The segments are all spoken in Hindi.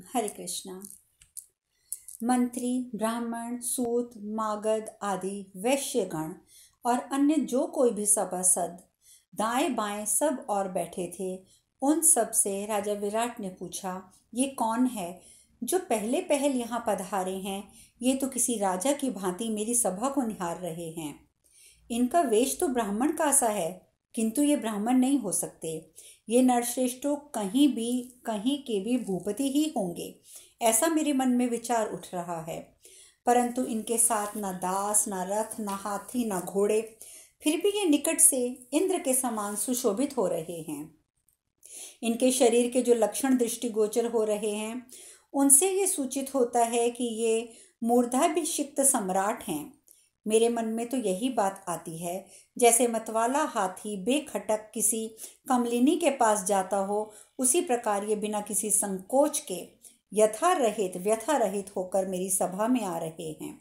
हरे कृष्णा। मंत्री, ब्राह्मण, सूत, मागध आदि वैश्यगण और अन्य जो कोई भी सभासद दाएं बाएं सब और बैठे थे, उन सब से राजा विराट ने पूछा, ये कौन है जो पहले पहल यहाँ पधारे हैं? ये तो किसी राजा की भांति मेरी सभा को निहार रहे हैं। इनका वेश तो ब्राह्मण का सा है, किंतु ये ब्राह्मण नहीं हो सकते। ये नरश्रेष्ठों कहीं के भी भूपति ही होंगे, ऐसा मेरे मन में विचार उठ रहा है। परंतु इनके साथ न दास, न रथ, न हाथी, न घोड़े, फिर भी ये निकट से इंद्र के समान सुशोभित हो रहे हैं। इनके शरीर के जो लक्षण दृष्टिगोचर हो रहे हैं, उनसे ये सूचित होता है कि ये मूर्धाभिषिक्त सम्राट हैं। मेरे मन में तो यही बात आती है, जैसे मतवाला हाथी बेखटक किसी कमलिनी के पास जाता हो, उसी प्रकार ये बिना किसी संकोच के व्यथा रहित होकर मेरी सभा में आ रहे हैं।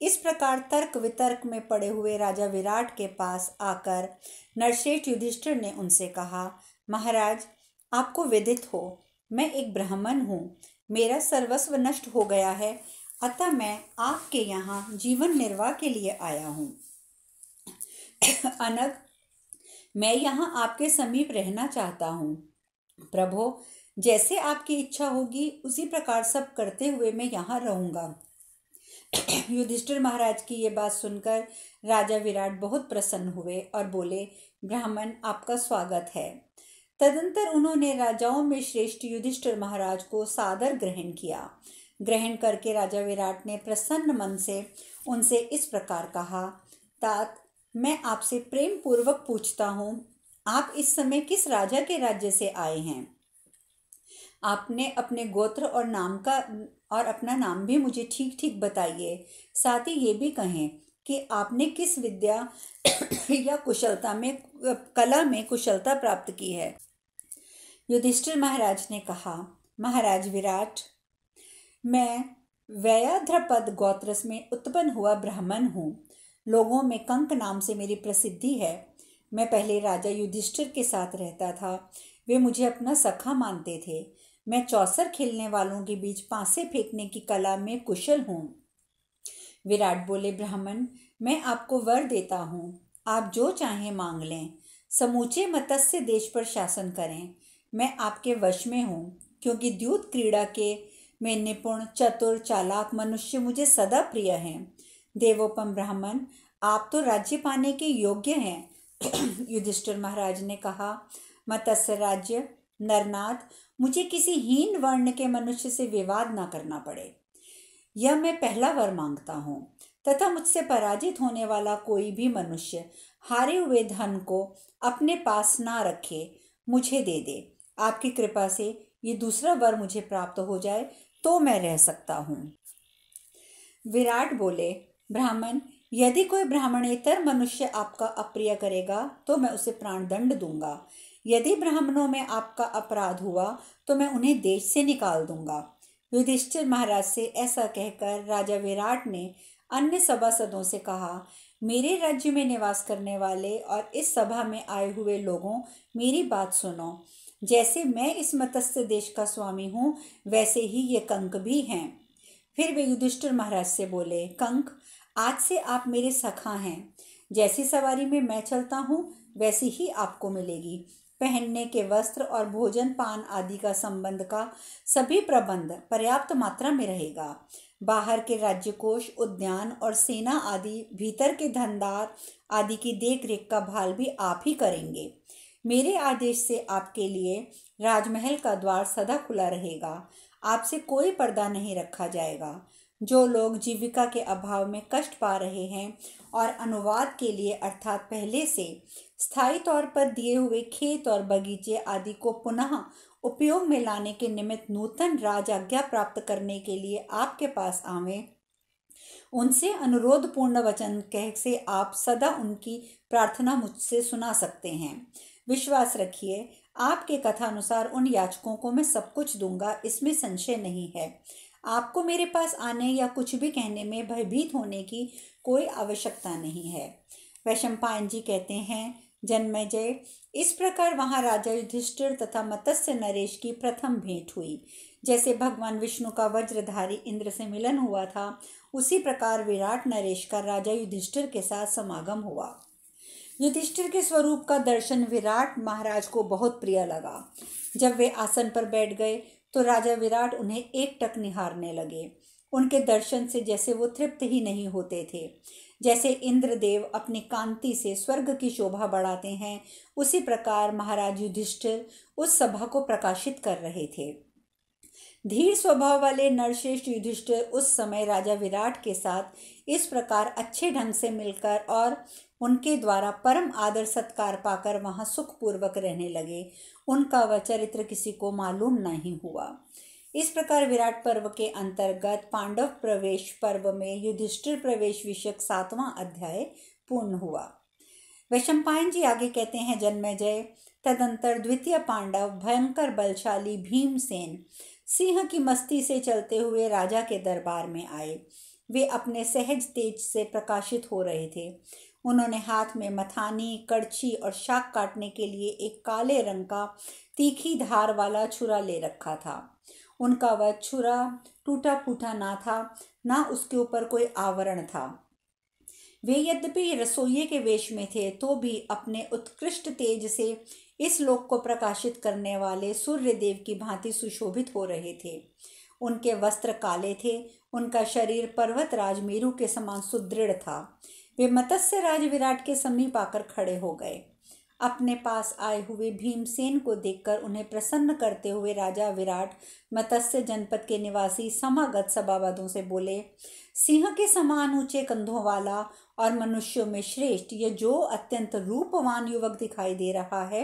इस प्रकार तर्क वितर्क में पड़े हुए राजा विराट के पास आकर नरश्रेष्ठ युधिष्ठिर ने उनसे कहा, महाराज, आपको विदित हो मैं एक ब्राह्मण हूँ। मेरा सर्वस्व नष्ट हो गया है, अतः मैं आपके यहाँ जीवन निर्वाह के लिए आया हूँ। अनग, मैं यहाँ आपके समीप रहना चाहता हूँ। प्रभो, जैसे आपकी इच्छा होगी उसी प्रकार सब करते हुए मैं यहाँ रहूँगा। युधिष्ठिर महाराज की ये बात सुनकर राजा विराट बहुत प्रसन्न हुए और बोले, ब्राह्मण, आपका स्वागत है। तदंतर उन्होंने राजाओं में श्रेष्ठ युधिष्ठिर महाराज को सादर ग्रहण किया। ग्रहण करके राजा विराट ने प्रसन्न मन से उनसे इस प्रकार कहा, तात, मैं आपसे प्रेम पूर्वक पूछता हूँ, आप इस समय किस राजा के राज्य से आए हैं? आपने अपने गोत्र और अपना नाम भी मुझे ठीक ठीक बताइए। साथ ही ये भी कहें कि आपने किस विद्या या कला में कुशलता प्राप्त की है। युधिष्ठिर महाराज ने कहा, महाराज विराट, मैं व्ययाध्रपद गोत्र में उत्पन्न हुआ ब्राह्मण हूँ। लोगों में कंक नाम से मेरी प्रसिद्धि है। मैं पहले राजा युधिष्ठिर के साथ रहता था। वे मुझे अपना सखा मानते थे। मैं चौसर खेलने वालों के बीच पासे फेंकने की कला में कुशल हूँ। विराट बोले, ब्राह्मण, मैं आपको वर देता हूँ, आप जो चाहें मांग लें। समूचे मत्स्य देश पर शासन करें। मैं आपके वश में हूँ, क्योंकि द्यूत क्रीड़ा के में निपुण, चतुर, चालाक मनुष्य मुझे सदा प्रिय हैं। देवोपम ब्राह्मण, आप तो राज्य पाने के योग्य हैं। युधिष्ठिर महाराज ने कहा, मत्स्य राज्य, नरनाथ, मुझे किसी हीन वर्ण के मनुष्य से विवाद ना करना पड़े, यह मैं पहला वर मांगता हूँ। तथा मुझसे पराजित होने वाला कोई भी मनुष्य हारे हुए धन को अपने पास ना रखे, मुझे दे दे। आपकी कृपा से ये दूसरा वर मुझे प्राप्त हो जाए तो मैं रह सकता हूँ। विराट बोले, ब्राह्मण, यदि कोई ब्राह्मणेतर मनुष्य आपका अप्रिय करेगा तो मैं उसे प्राणदंड दूंगा। यदि ब्राह्मणों में आपका अपराध हुआ तो मैं उन्हें देश से निकाल दूंगा। युधिष्ठिर महाराज से ऐसा कहकर राजा विराट ने अन्य सभासदों से कहा, मेरे राज्य में निवास करने वाले और इस सभा में आए हुए लोगों, मेरी बात सुनो। जैसे मैं इस मत्स्य देश का स्वामी हूँ, वैसे ही ये कंक भी हैं। फिर वे युधिष्ठिर महाराज से बोले, कंक, आज से आप मेरे सखा हैं। जैसी सवारी में मैं चलता हूँ वैसी ही आपको मिलेगी। पहनने के वस्त्र और भोजन पान आदि का संबंध का सभी प्रबंध पर्याप्त मात्रा में रहेगा। बाहर के राज्य कोष, उद्यान और सेना आदि, भीतर के धनदार आदि की देख रेख का भाल भी आप ही करेंगे। मेरे आदेश से आपके लिए राजमहल का द्वार सदा खुला रहेगा। आपसे कोई पर्दा नहीं रखा जाएगा। जो लोग जीविका के अभाव में कष्ट पा रहे हैं और अनुवाद के लिए अर्थात पहले से स्थायी तौर पर दिए हुए खेत और बगीचे आदि को पुनः उपयोग में लाने के निमित्त नूतन राज आज्ञा प्राप्त करने के लिए आपके पास आवें, उनसे अनुरोध पूर्ण वचन कह से आप सदा उनकी प्रार्थना मुझसे सुना सकते हैं। विश्वास रखिए, आपके कथानुसार उन याचकों को मैं सब कुछ दूंगा, इसमें संशय नहीं है। आपको मेरे पास आने या कुछ भी कहने में भयभीत होने की कोई आवश्यकता नहीं है। वैशंपायन जी कहते हैं, जन्मेजय, इस प्रकार वहां राजा युधिष्ठिर तथा मत्स्य नरेश की प्रथम भेंट हुई। जैसे भगवान विष्णु का वज्रधारी इंद्र से मिलन हुआ था, उसी प्रकार विराट नरेश का राजा युधिष्ठिर के साथ समागम हुआ। युधिष्ठिर के स्वरूप का दर्शन विराट महाराज को बहुत प्रिय लगा। जब वे आसन पर बैठ गए तो राजा विराट उन्हें एकटक निहारने लगे। उनके दर्शन से जैसे वो तृप्त ही नहीं होते थे। जैसे इंद्रदेव अपनी कांति से स्वर्ग की शोभा बढ़ाते हैं, उसी प्रकार महाराज युधिष्ठिर उस सभा को प्रकाशित कर रहे थे। धीर स्वभाव वाले नरश्रेष्ठ युधिष्ठिर उस समय राजा विराट के साथ इस प्रकार अच्छे ढंग से मिलकर और उनके द्वारा परम आदर सत्कार पाकर वहां सुखपूर्वक रहने लगे। उनका वह चरित्र किसी को मालूम नहीं हुआ। इस प्रकार विराट पर्व के अंतर्गत पांडव प्रवेश पर्व में युधिष्ठिर प्रवेश विषयक 7वां अध्याय पूर्ण हुआ। वैशंपायन जी आगे कहते हैं, जन्मेजय, तदंतर द्वितीय पांडव भयंकर बलशाली भीमसेन सिंह की मस्ती से चलते हुए राजा के दरबार में आए। वे अपने सहज तेज से प्रकाशित हो रहे थे। उन्होंने हाथ में मथानी, कड़छी और शाक काटने के लिए एक काले रंग का तीखी धार वाला छुरा ले रखा था। उनका वह छुरा टूटा फूटा ना था, ना उसके ऊपर कोई आवरण था। वे यद्यपि रसोइये के वेश में थे तो भी अपने उत्कृष्ट तेज से इस लोक को प्रकाशित करने वाले सूर्य देव की भांति सुशोभित हो रहे थे। उनके वस्त्र काले थे। उनका शरीर पर्वतराज मेरु के समान सुदृढ़ था। वे मत्स्य राज विराट के समीप आकर खड़े हो गए। अपने पास आए हुए भीमसेन को देखकर उन्हें प्रसन्न करते हुए राजा विराट मत्स्य जनपद के निवासी समागत सभासदों से बोले, सिंह के समान ऊंचे कंधों वाला और मनुष्यों में श्रेष्ठ ये जो अत्यंत रूपवान युवक दिखाई दे रहा है,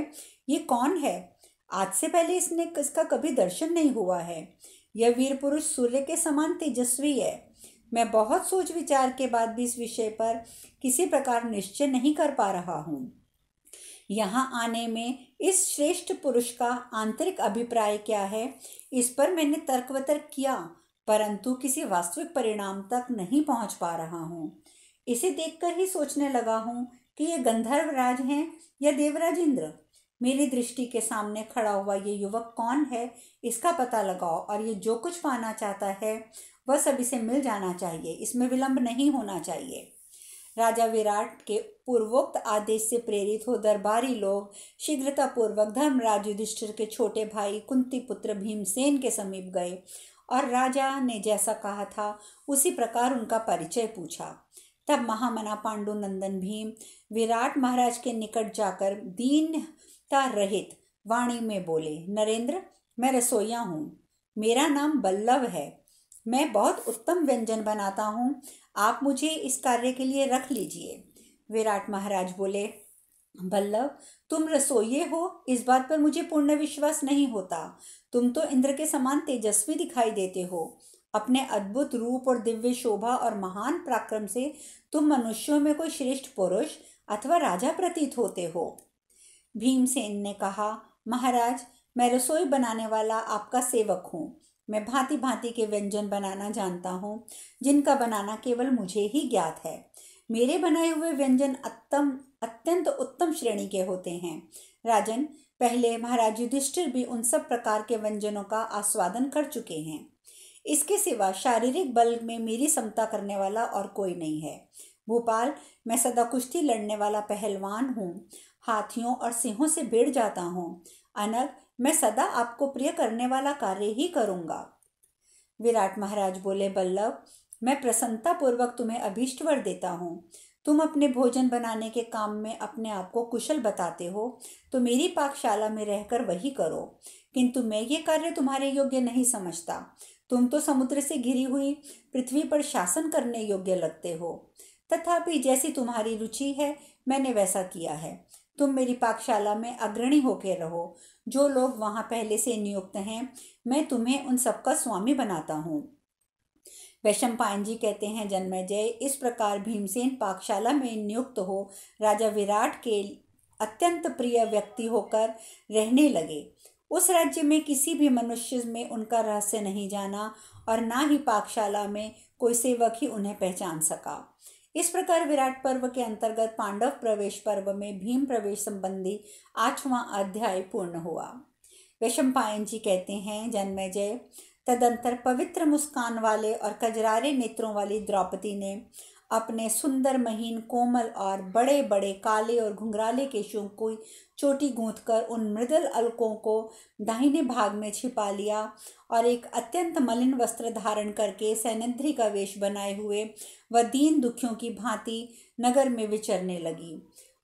ये कौन है? आज से पहले इसका कभी दर्शन नहीं हुआ है। यह वीर पुरुष सूर्य के समान तेजस्वी है। मैं बहुत सोच विचार के बाद भी इस विषय पर किसी प्रकार निश्चय नहीं कर पा रहा हूँ। यहाँ आने में इस श्रेष्ठ पुरुष का आंतरिक अभिप्राय क्या है, इस पर मैंने तर्क वितर्क किया, परंतु किसी वास्तविक परिणाम तक नहीं पहुँच पा रहा हूँ। इसे देखकर ही सोचने लगा हूँ कि ये गंधर्व राज हैं या देवराज इंद्र। मेरी दृष्टि के सामने खड़ा हुआ ये युवक कौन है, इसका पता लगाओ, और ये जो कुछ पाना चाहता है वह सभी से मिल जाना चाहिए। इसमें विलंब नहीं होना चाहिए। राजा विराट के पूर्वोक्त आदेश से प्रेरित हो दरबारी लोग शीघ्रतापूर्वक धर्मराज युधिष्ठिर के छोटे भाई कुंती पुत्र भीमसेन के समीप गए और राजा ने जैसा कहा था उसी प्रकार उनका परिचय पूछा। तब महामना पांडुनंदन भीम विराट महाराज के निकट जाकर दीनता रहित वाणी में बोले, नरेंद्र, मैं रसोइया हूँ। मेरा नाम बल्लभ है। मैं बहुत उत्तम व्यंजन बनाता हूँ। आप मुझे इस कार्य के लिए रख लीजिए। विराट महाराज बोले, बल्लभ, तुम रसोइये हो, इस बात पर मुझे पूर्ण विश्वास नहीं होता। तुम तो इंद्र के समान तेजस्वी दिखाई देते हो। अपने अद्भुत रूप और दिव्य शोभा और महान पराक्रम से तुम मनुष्यों में कोई श्रेष्ठ पुरुष अथवा राजा प्रतीत होते हो। भीमसेन ने कहा, महाराज, मैं रसोई बनाने वाला आपका सेवक हूँ। मैं भांति भांति के व्यंजन बनाना जानता हूँ, जिनका बनाना केवल मुझे ही ज्ञात है। मेरे बनाए हुए व्यंजन अत्यंत उत्तम श्रेणी के होते हैं। राजन, पहले महाराज युधिष्ठिर भी उन सब प्रकार के व्यंजनों का आस्वादन कर चुके हैं। इसके सिवा शारीरिक बल में मेरी समता करने वाला और कोई नहीं है। भूपाल, मैं सदा कुश्ती लड़ने वाला पहलवान हूँ। हाथियों और सिंहों से भिड़ जाता हूँ। अनग, मैं सदा आपको प्रिय करने वाला कार्य ही करूँगा। विराट महाराज बोले, बल्लभ, मैं प्रसन्नता पूर्वक तुम्हें अभीष्ट वर देता हूँ। तुम अपने भोजन बनाने के काम में अपने आप को कुशल बताते हो, तो मेरी पाकशाला में रहकर वही करो। किंतु मैं ये कार्य तुम्हारे योग्य नहीं समझता। तुम तो समुद्र से घिरी हुई पृथ्वी पर शासन करने योग्य लगते हो। तथापि जैसी तुम्हारी रुचि है, मैंने वैसा किया है। तुम मेरी पाकशाला में अग्रणी होकर रहो। जो लोग वहाँ पहले से नियुक्त हैं, मैं तुम्हें उन सबका स्वामी बनाता हूँ। वैशंपायन जी कहते हैं, जन्मेजय, इस प्रकार भीमसेन पाकशाला में नियुक्त हो राजा विराट के अत्यंत प्रिय व्यक्ति होकर रहने लगे। उस राज्य में किसी भी मनुष्य में उनका रहस्य नहीं जाना और ना ही पाकशाला में कोई सेवक ही उन्हें पहचान सका। इस प्रकार विराट पर्व के अंतर्गत पांडव प्रवेश पर्व में भीम प्रवेश संबंधी 8वां अध्याय पूर्ण हुआ। वैशंपायन जी कहते हैं, जन्मेजय, तदंतर पवित्र मुस्कान वाले और कजरारे नेत्रों वाली द्रौपदी ने अपने सुंदर महीन कोमल और बड़े बड़े काले और घुंघराले केशों को चोटी गूंथकर उन मृदुल अलकों को दाहिने भाग में छिपा लिया और एक अत्यंत मलिन वस्त्र धारण करके सैनिध्री का वेश बनाए हुए वह दीन दुखियों की भांति नगर में विचरने लगी।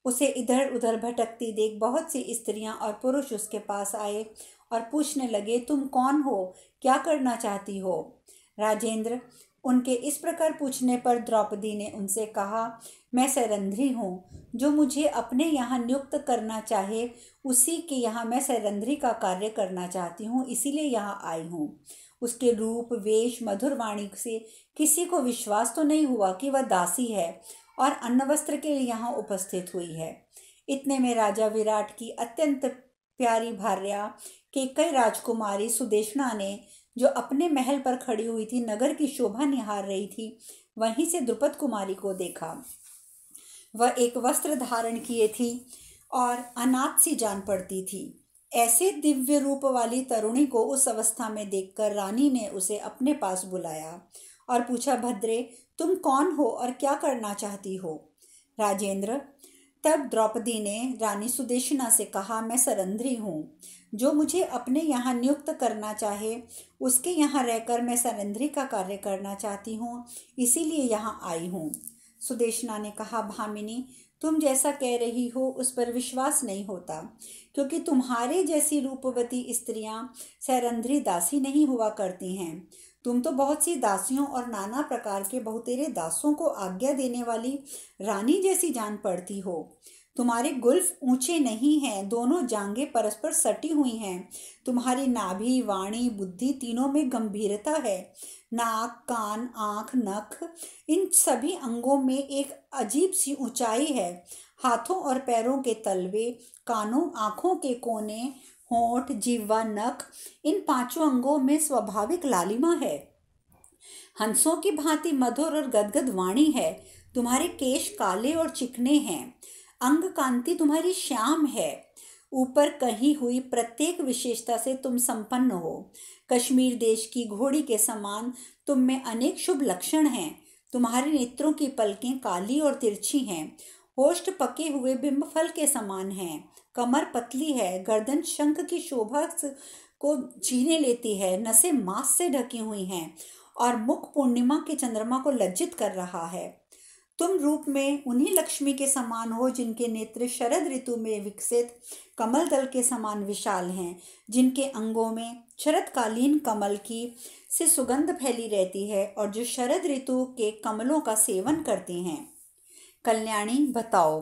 उसे इधर उधर भटकती देख बहुत सी स्त्रियां और पुरुष उसके पास आए और पूछने लगे, तुम कौन हो, क्या करना चाहती हो? राजेंद्र, उनके इस प्रकार पूछने पर द्रौपदी ने उनसे कहा, मैं सैरंध्री हूँ। जो मुझे अपने यहाँ नियुक्त करना चाहे उसी के यहाँ मैं सैरंध्री का कार्य करना चाहती हूँ, इसीलिए यहाँ आई हूँ। उसके रूप, वेश, मधुर वाणी से किसी को विश्वास तो नहीं हुआ कि वह दासी है और अन्न वस्त्र के लिए यहाँ उपस्थित हुई है। इतने में राजा विराट की अत्यंत प्यारी भार्या केकई राजकुमारी सुदेशना ने, जो अपने महल पर खड़ी हुई थी, नगर की शोभा निहार रही थी, वहीं से द्रुपद कुमारी को देखा। वह एक वस्त्र धारण किए थी और अनाथ सी जान पड़ती थी। ऐसे दिव्य रूप वाली तरुणी को उस अवस्था में देखकर रानी ने उसे अपने पास बुलाया और पूछा, भद्रे, तुम कौन हो और क्या करना चाहती हो? राजेंद्र, तब द्रौपदी ने रानी सुदेशना से कहा, मैं सरंध्री हूँ। जो मुझे अपने यहाँ नियुक्त करना चाहे उसके यहाँ रहकर मैं सरंध्री का कार्य करना चाहती हूँ, इसीलिए यहाँ आई हूँ। सुदेशना ने कहा, भामिनी, तुम जैसा कह रही हो उस पर विश्वास नहीं होता, क्योंकि तुम्हारे जैसी रूपवती स्त्रियां सैरंध्री दासी नहीं हुआ करती हैं। तुम तो बहुत सी दासियों और नाना प्रकार के बहुतेरे दासों को आज्ञा देने वाली रानी जैसी जान पड़ती हो। तुम्हारे गुल्फ ऊंचे नहीं हैं, दोनों जांघें परस्पर सटी हुई हैं। तुम्हारी नाभि, वाणी, बुद्धि तीनों में गंभीरता है। नाक, कान, आँख, नख, इन सभी अंगों में एक अजीब सी ऊंचाई है। हाथों और पैरों के तलवे, कानों, आँखों के कोने, होंठ, जिह्वा, नख, इन पांचों अंगों में स्वाभाविक लालिमा है। हंसों की भांति मधुर और गदगद वाणी है। तुम्हारे केश काले और चिकने हैं। अंग कांति तुम्हारी श्याम है। ऊपर कही हुई प्रत्येक विशेषता से तुम संपन्न हो। कश्मीर देश की घोड़ी के समान तुम में अनेक शुभ लक्षण हैं। तुम्हारे नेत्रों की पलकें काली और तिरछी हैं। होष्ठ पके हुए बिंब फल के समान हैं। कमर पतली है, गर्दन शंख की शोभा को छीने लेती है, नसें मांस से ढकी हुई हैं और मुख पूर्णिमा के चंद्रमा को लज्जित कर रहा है। तुम रूप में उन्हीं लक्ष्मी के समान हो जिनके नेत्र शरद ऋतु में विकसित कमल दल के समान विशाल हैं, जिनके अंगों में शरतकालीन कमल की से सुगंध फैली रहती है और जो शरद ऋतु के कमलों का सेवन करती हैं। कल्याणी, बताओ,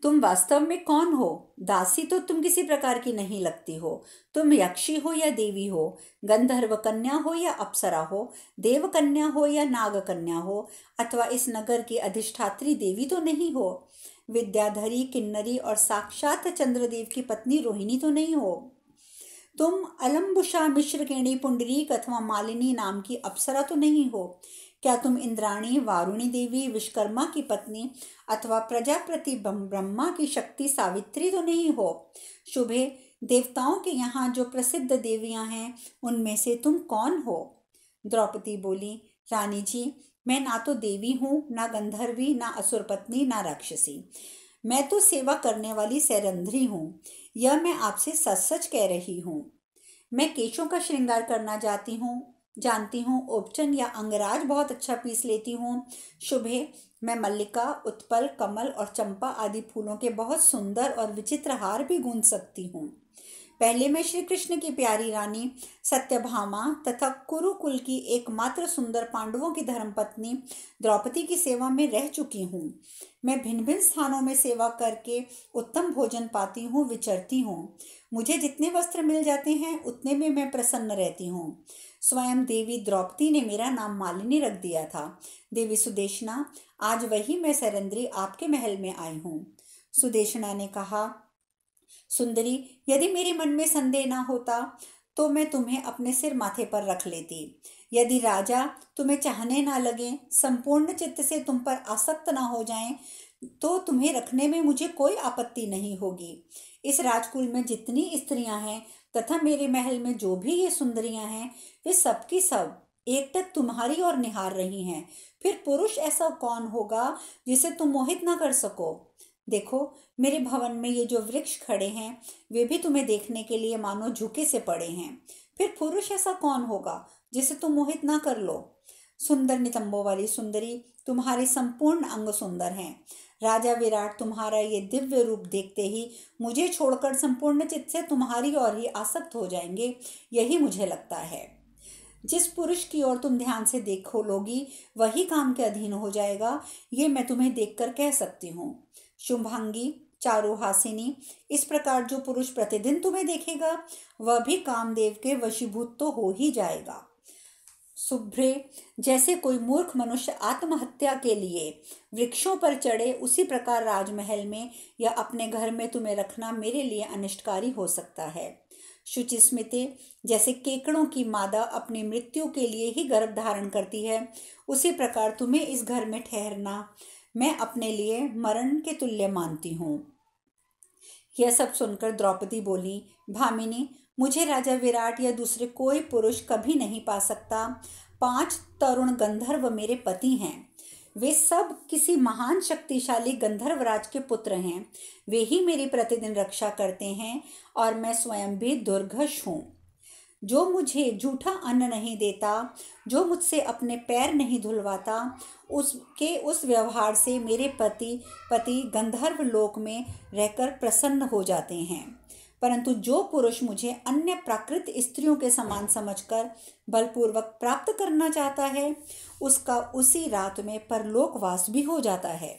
तुम वास्तव में कौन हो? दासी तो तुम किसी प्रकार की नहीं लगती हो। तुम यक्षी हो या देवी हो, गंधर्व कन्या हो या अप्सरा हो, देव कन्या हो या नाग कन्या हो, अथवा इस नगर की अधिष्ठात्री देवी तो नहीं हो। विद्याधरी, किन्नरी और साक्षात चंद्रदेव की पत्नी रोहिणी तो नहीं हो। तुम अलम्बुषा, मिश्रकेणी, पुंडरीक अथवा मालिनी नाम की अप्सरा तो नहीं हो। क्या तुम इंद्राणी, वारुणी देवी, विश्वकर्मा की पत्नी अथवा प्रजापति ब्रह्मा की शक्ति सावित्री तो नहीं हो। शुभे, देवताओं के यहाँ जो प्रसिद्ध देवियां हैं उनमें से तुम कौन हो? द्रौपदी बोली, रानी जी, मैं ना तो देवी हूँ, ना गंधर्वी, ना असुर पत्नी, ना राक्षसी। मैं तो सेवा करने वाली सैरंध्री हूँ। यह मैं आपसे सच सच कह रही हूँ। मैं केशों का श्रृंगार करना जानती हूँ। उपचन या अंगराज बहुत अच्छा पीस लेती हूँ। शुभे, मैं मल्लिका, उत्पल, कमल और चंपा आदि फूलों के बहुत सुंदर और विचित्र हार भी गूंथ सकती हूँ। पहले मैं श्री कृष्ण की प्यारी रानी सत्यभामा तथा कुरुकुल की एकमात्र सुंदर पांडवों की धर्मपत्नी द्रौपदी की सेवा में रह चुकी हूँ। मैं भिन्न भिन्न स्थानों में सेवा करके उत्तम भोजन पाती हूँ, विचरती हूँ। मुझे जितने वस्त्र मिल जाते हैं उतने में मैं प्रसन्न रहती हूँ। स्वयं देवी द्रौपदी ने मेरा नाम मालिनी रख दिया था। देवी सुदेशना, आज वही मैं सैरंध्री आपके महल में आई हूँ। सुदेशना ने कहा, सुंदरी, यदि मेरे मन में संदेह न होता तो मैं तुम्हें अपने सिर माथे पर रख लेती। यदि राजा तुम्हें चाहने ना लगे, संपूर्ण चित्त से तुम पर आसक्त ना हो जाएं, तो तुम्हें रखने में मुझे कोई आपत्ति नहीं होगी। इस राजकुल में जितनी स्त्रियां हैं तथा मेरे महल में जो भी ये सुंदरियां हैं, वे सब की सब एकटक तुम्हारी ओर निहार रही हैं। फिर पुरुष ऐसा कौन होगा जिसे तुम मोहित ना कर सको? देखो, मेरे भवन में ये जो वृक्ष खड़े हैं, वे भी तुम्हें देखने के लिए मानो झुके से पड़े हैं। फिर पुरुष ऐसा कौन होगा जिसे तुम मोहित ना कर लो? सुंदर नितंबों वाली सुंदरी, तुम्हारे संपूर्ण अंग सुंदर हैं। राजा विराट तुम्हारा ये दिव्य रूप देखते ही मुझे छोड़कर संपूर्ण चित्त से तुम्हारी ओर ही आसक्त हो जाएंगे, यही मुझे लगता है। जिस पुरुष की ओर तुम ध्यान से देखो लोगी, वही काम के अधीन हो जाएगा, ये मैं तुम्हें देखकर कह सकती हूँ। शुभांगी, चारुहासिनी, इस प्रकार जो पुरुष प्रतिदिन तुम्हें देखेगा, वह भी कामदेव के वशीभूत तो हो ही जाएगा। शुभ्रे, जैसे कोई मूर्ख मनुष्य आत्महत्या के लिए वृक्षों पर चढ़े, उसी प्रकार राजमहल में या अपने घर में तुम्हें रखना मेरे लिए अनिष्टकारी हो सकता है। शुचिस्मिते, जैसे केकड़ों की मादा अपनी मृत्यु के लिए ही गर्भ धारण करती है, उसी प्रकार तुम्हें इस घर में ठहरना मैं अपने लिए मरण के तुल्य मानती हूँ। यह सब सुनकर द्रौपदी बोली, भामिनी, मुझे राजा विराट या दूसरे कोई पुरुष कभी नहीं पा सकता। 5 तरुण गंधर्व मेरे पति हैं। वे सब किसी महान शक्तिशाली गंधर्वराज के पुत्र हैं। वे ही मेरी प्रतिदिन रक्षा करते हैं और मैं स्वयं भी दुर्घष हूँ। जो मुझे झूठा अन्न नहीं देता, जो मुझसे अपने पैर नहीं धुलवाता, उसके उस व्यवहार से मेरे पति गंधर्व लोक में रहकर प्रसन्न हो जाते हैं। परंतु जो पुरुष मुझे अन्य प्राकृत स्त्रियों के समान समझकर बलपूर्वक प्राप्त करना चाहता है, उसका उसी रात में परलोकवास भी हो जाता है।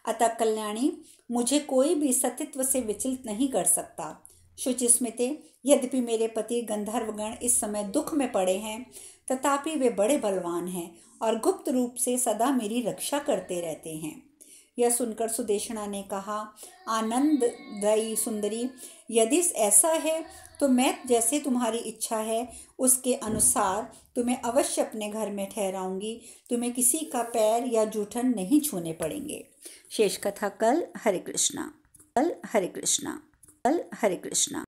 अतः कल्याणी, मुझे कोई भी सतित्व से विचलित नहीं कर सकता। शुचिस्मिते, यद्यपि मेरे पति गंधर्वगण इस समय दुख में पड़े हैं, तथापि वे बड़े बलवान हैं और गुप्त रूप से सदा मेरी रक्षा करते रहते हैं। यह सुनकर सुदेशना ने कहा, आनंददायी सुंदरी, यदि ऐसा है तो मैं जैसे तुम्हारी इच्छा है उसके अनुसार तुम्हें अवश्य अपने घर में ठहराऊंगी। तुम्हें किसी का पैर या जूठन नहीं छूने पड़ेंगे। शेष कथा कल। हरे कृष्णा। कल हरे कृष्णा। कल हरे कृष्णा।